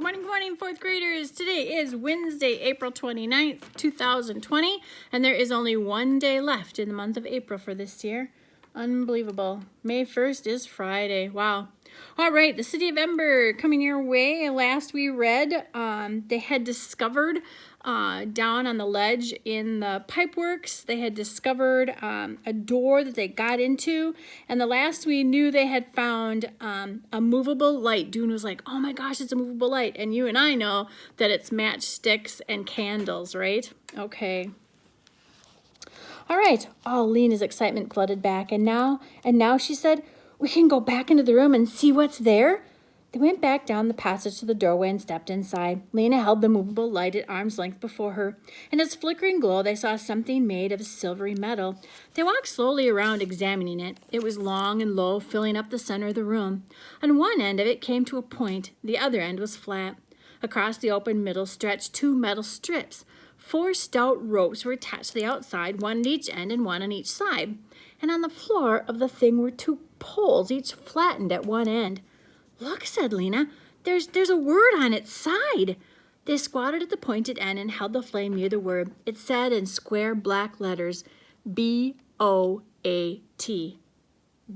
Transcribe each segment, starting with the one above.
Good morning, fourth graders. Today is Wednesday, April 29th, 2020, and there is only one day left in the month of April for this year. Unbelievable. May 1st is Friday. Wow. All right, the city of Ember coming your way. Last we read, they had discovered down on the ledge in the pipeworks, they had discovered a door that they got into. And the last we knew, they had found a movable light. Dune was like, oh my gosh, it's a movable light. And you and I know that it's matchsticks and candles, right? Okay. All right. Oh, Lena's excitement flooded back. And now she said, we can go back into the room and see what's there. They went back down the passage to the doorway and stepped inside. Lena held the movable light at arm's length before her. In its flickering glow, they saw something made of silvery metal. They walked slowly around, examining it. It was long and low, filling up the center of the room. On one end of it came to a point. The other end was flat. Across the open middle stretched two metal strips. 4 stout ropes were attached to the outside, one at each end and one on each side. And on the floor of the thing were 2 poles, each flattened at one end. Look, said Lena, there's a word on its side. They squatted at the pointed end and held the flame near the word. It said in square black letters, B-O-A-T.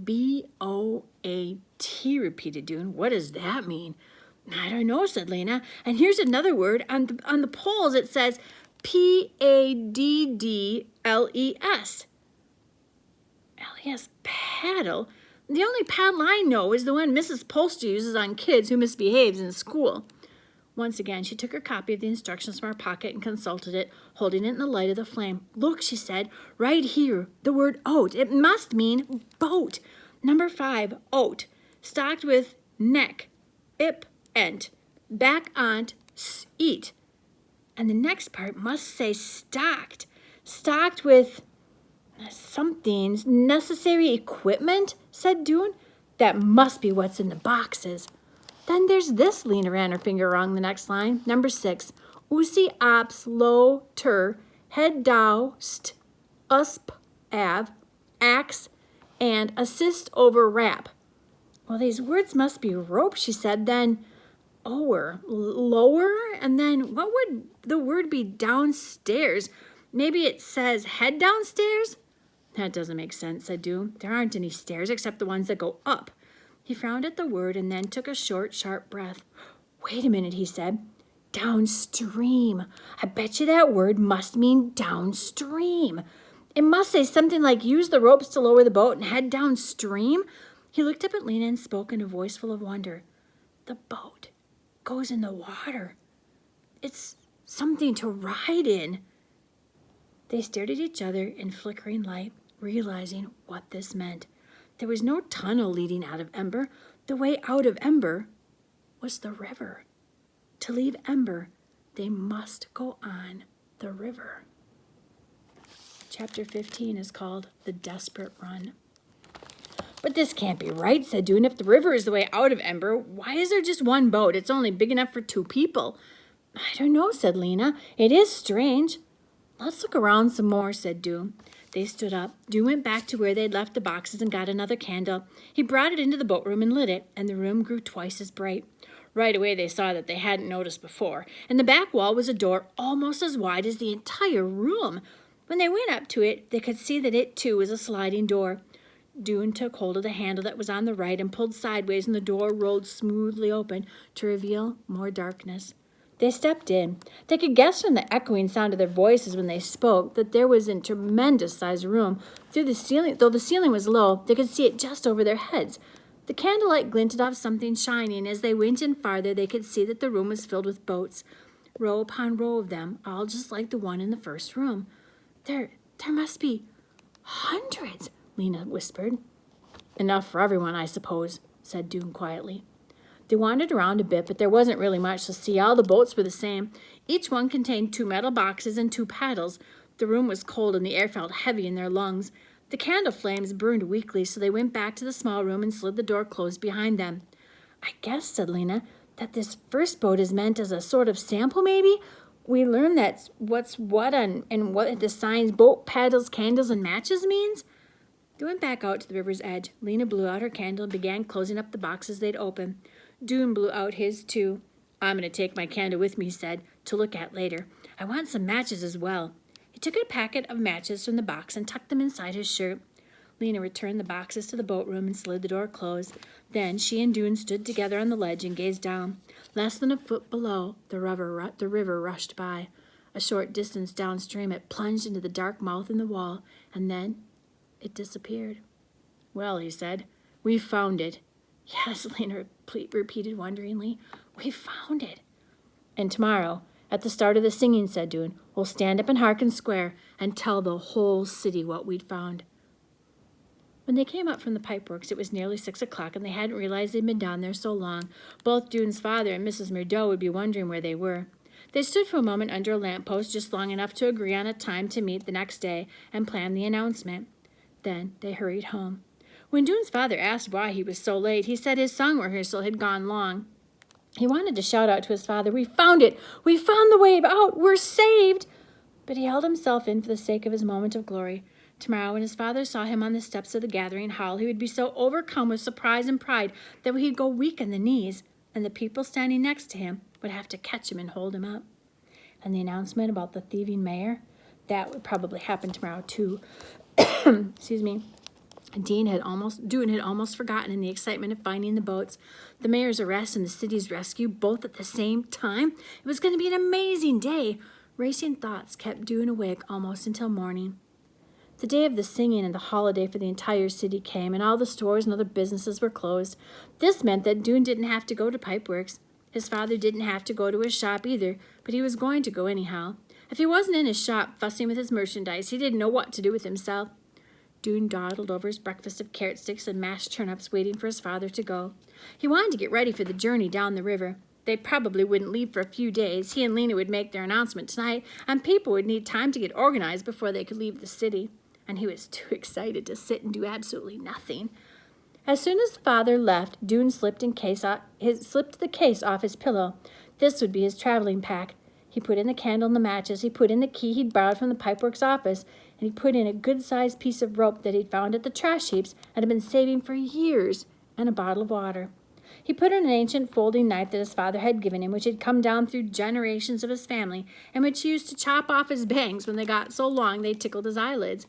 B-O-A-T, repeated Dune. What does that mean? I don't know, said Lena. And here's another word. On the poles it says P-A-D-D-L-E-S. L-E-S, paddle? The only paddle I know is the one Mrs. Polster uses on kids who misbehaves in school. Once again, she took her copy of the instructions from her pocket and consulted it, holding it in the light of the flame. Look, she said, right here, the word oat. It must mean boat. Number 5, oat, stocked with neck, ip, ent, back on't, eat. And the next part must say stocked with something, necessary equipment, said Dune. That must be what's in the boxes. Then there's this, Lena ran her finger along the next line. Number 6, usi ops lo ter, head doust, usp av, axe, and assist over wrap. Well, these words must be rope, she said. Then ower, lower, and then what would the word be downstairs? Maybe it says head downstairs? That doesn't make sense, said Dune. There aren't any stairs except the ones that go up. He frowned at the word and then took a short, sharp breath. Wait a minute, he said. Downstream. I bet you that word must mean downstream. It must say something like use the ropes to lower the boat and head downstream. He looked up at Lena and spoke in a voice full of wonder. The boat goes in the water. It's something to ride in. They stared at each other in flickering light, realizing what this meant. There was no tunnel leading out of Ember. The way out of Ember was the river. To leave Ember, they must go on the river. Chapter 15 is called The Desperate Run. But this can't be right, said Dune. If the river is the way out of Ember, why is there just one boat? It's only big enough for 2 people. I don't know, said Lena. It is strange. Let's look around some more, said Dune. They stood up. Dune went back to where they'd left the boxes and got another candle. He brought it into the boat room and lit it, and the room grew twice as bright. Right away they saw that they hadn't noticed before. In the back wall was a door almost as wide as the entire room. When they went up to it, they could see that it, too, was a sliding door. Dune took hold of the handle that was on the right and pulled sideways, and the door rolled smoothly open to reveal more darkness. They stepped in. They could guess from the echoing sound of their voices when they spoke that there was a tremendous-sized room. Though the ceiling was low, they could see it just over their heads. The candlelight glinted off something shining. As they went in farther, they could see that the room was filled with boats, row upon row of them, all just like the one in the first room. There must be hundreds, Lena whispered. Enough for everyone, I suppose, said Dune quietly. They wandered around a bit, but there wasn't really much to see. All the boats were the same. Each one contained 2 metal boxes and 2 paddles. The room was cold and the air felt heavy in their lungs. The candle flames burned weakly, so they went back to the small room and slid the door closed behind them. I guess, said Lena, that this first boat is meant as a sort of sample, maybe? We learned that's what's what and what the signs boat, paddles, candles, and matches means? They went back out to the river's edge. Lena blew out her candle and began closing up the boxes they'd opened. Dune blew out his too. I'm going to take my candle with me, he said, to look at later. I want some matches as well. He took a packet of matches from the box and tucked them inside his shirt. Lena returned the boxes to the boat room and slid the door closed. Then she and Dune stood together on the ledge and gazed down. Less than a foot below, the river rushed by. A short distance downstream, it plunged into the dark mouth in the wall, and then it disappeared. Well, he said, we found it. Yes, Lena repeated wonderingly. We found it. And tomorrow, at the start of the singing, said Dune, we'll stand up in Harkin Square and tell the whole city what we'd found. When they came up from the pipeworks, it was nearly 6 o'clock, and they hadn't realized they'd been down there so long. Both Dune's father and Mrs. Murdo would be wondering where they were. They stood for a moment under a lamppost, just long enough to agree on a time to meet the next day and plan the announcement. Then they hurried home. When Dune's father asked why he was so late, he said his song rehearsal had gone long. He wanted to shout out to his father, we found it! We found the wave out! We're saved! But he held himself in for the sake of his moment of glory. Tomorrow, when his father saw him on the steps of the gathering hall, he would be so overcome with surprise and pride that he'd go weak in the knees, and the people standing next to him would have to catch him and hold him up. And the announcement about the thieving mayor, that would probably happen tomorrow too. Excuse me. Dune had almost forgotten in the excitement of finding the boats. The mayor's arrest and the city's rescue, both at the same time. It was going to be an amazing day. Racing thoughts kept Dune awake almost until morning. The day of the singing and the holiday for the entire city came, and all the stores and other businesses were closed. This meant that Dune didn't have to go to Pipeworks. His father didn't have to go to his shop either, but he was going to go anyhow. If he wasn't in his shop fussing with his merchandise, he didn't know what to do with himself. Dune dawdled over his breakfast of carrot sticks and mashed turnips, waiting for his father to go. He wanted to get ready for the journey down the river. They probably wouldn't leave for a few days. He and Lena would make their announcement tonight, and people would need time to get organized before they could leave the city. And he was too excited to sit and do absolutely nothing. As soon as father left, Dune slipped the case off his pillow. This would be his traveling pack. He put in the candle and the matches. He put in the key he'd borrowed from the Pipeworks office, and he put in a good-sized piece of rope that he'd found at the trash heaps and had been saving for years, and a bottle of water. He put in an ancient folding knife that his father had given him, which had come down through generations of his family, and which he used to chop off his bangs when they got so long they tickled his eyelids.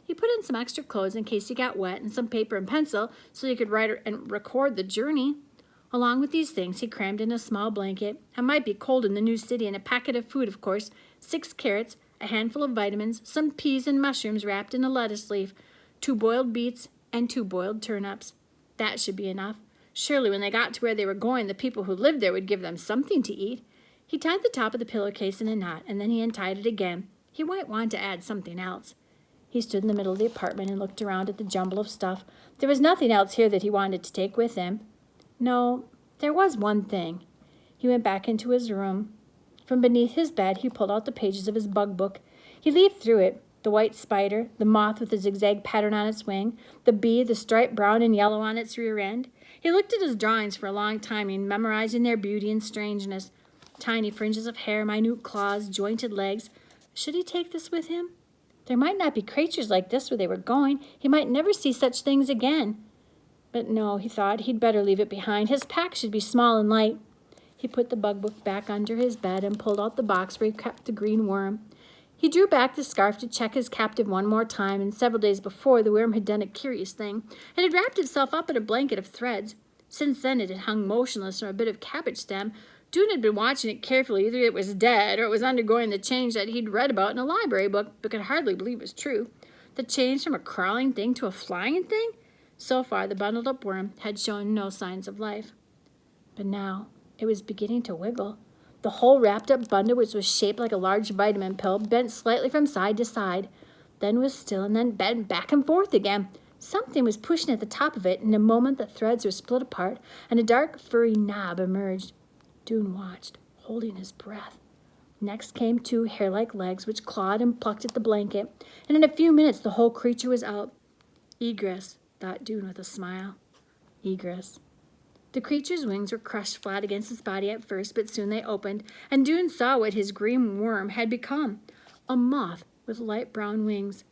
He put in some extra clothes in case he got wet, and some paper and pencil so he could write and record the journey. Along with these things, he crammed in a small blanket. It might be cold in the new city, and a packet of food, of course, 6 carrots, a handful of vitamins, some peas and mushrooms wrapped in a lettuce leaf, 2 boiled beets, and 2 boiled turnips. That should be enough. Surely when they got to where they were going, the people who lived there would give them something to eat. He tied the top of the pillowcase in a knot, and then he untied it again. He might want to add something else. He stood in the middle of the apartment and looked around at the jumble of stuff. There was nothing else here that he wanted to take with him. No, there was one thing. He went back into his room. From beneath his bed, he pulled out the pages of his bug book. He leafed through it. The white spider, the moth with the zigzag pattern on its wing, the bee, the striped brown and yellow on its rear end. He looked at his drawings for a long time, memorizing their beauty and strangeness. Tiny fringes of hair, minute claws, jointed legs. Should he take this with him? There might not be creatures like this where they were going. He might never see such things again. But no, he thought, he'd better leave it behind. His pack should be small and light. He put the bug book back under his bed and pulled out the box where he kept the green worm. He drew back the scarf to check his captive one more time, and several days before, the worm had done a curious thing. It had wrapped itself up in a blanket of threads. Since then, it had hung motionless from a bit of cabbage stem. Dune had been watching it carefully. Either it was dead or it was undergoing the change that he'd read about in a library book, but could hardly believe was true. The change from a crawling thing to a flying thing? So far, the bundled-up worm had shown no signs of life. But now, it was beginning to wiggle. The whole wrapped-up bundle, which was shaped like a large vitamin pill, bent slightly from side to side, then was still and then bent back and forth again. Something was pushing at the top of it. In a moment, the threads were split apart, and a dark, furry knob emerged. Dune watched, holding his breath. Next came 2 hair-like legs, which clawed and plucked at the blanket, and in a few minutes the whole creature was out. Egress, thought Dune with a smile. Egress. The creature's wings were crushed flat against his body at first, but soon they opened, and Dune saw what his green worm had become, a moth with light brown wings.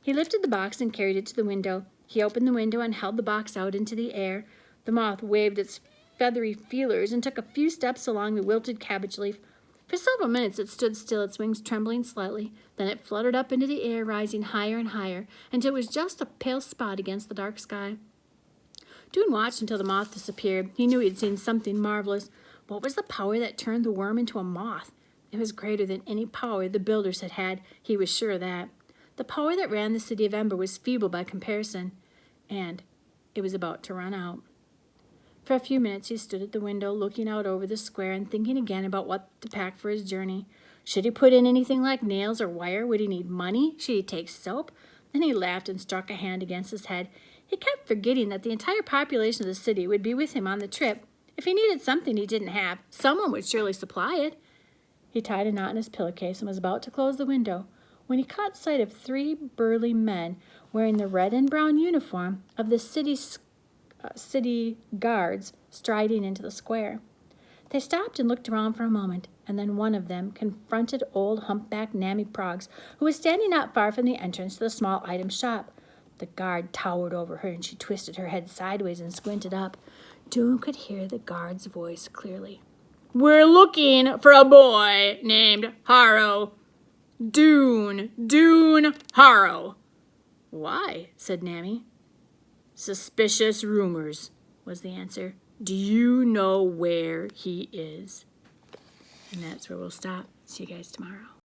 He lifted the box and carried it to the window. He opened the window and held the box out into the air. The moth waved its feathery feelers and took a few steps along the wilted cabbage leaf. For several minutes it stood still, its wings trembling slightly. Then it fluttered up into the air, rising higher and higher, until it was just a pale spot against the dark sky. Dune watched until the moth disappeared. He knew he had seen something marvelous. What was the power that turned the worm into a moth? It was greater than any power the builders had had, he was sure of that. The power that ran the city of Ember was feeble by comparison, and it was about to run out. For a few minutes he stood at the window, looking out over the square and thinking again about what to pack for his journey. Should he put in anything like nails or wire? Would he need money? Should he take soap? Then he laughed and struck a hand against his head. He kept forgetting that the entire population of the city would be with him on the trip. If he needed something he didn't have, someone would surely supply it. He tied a knot in his pillowcase and was about to close the window when he caught sight of 3 burly men wearing the red and brown uniform of the city guards striding into the square. They stopped and looked around for a moment, and then one of them confronted old humpbacked Nammy Proggs, who was standing not far from the entrance to the small item shop. The guard towered over her, and she twisted her head sideways and squinted up. Dune could hear the guard's voice clearly. "We're looking for a boy named Harrow. Dune Harrow." "Why?" said Nammy. "Suspicious rumors," was the answer. "Do you know where he is?" And that's where we'll stop. See you guys tomorrow.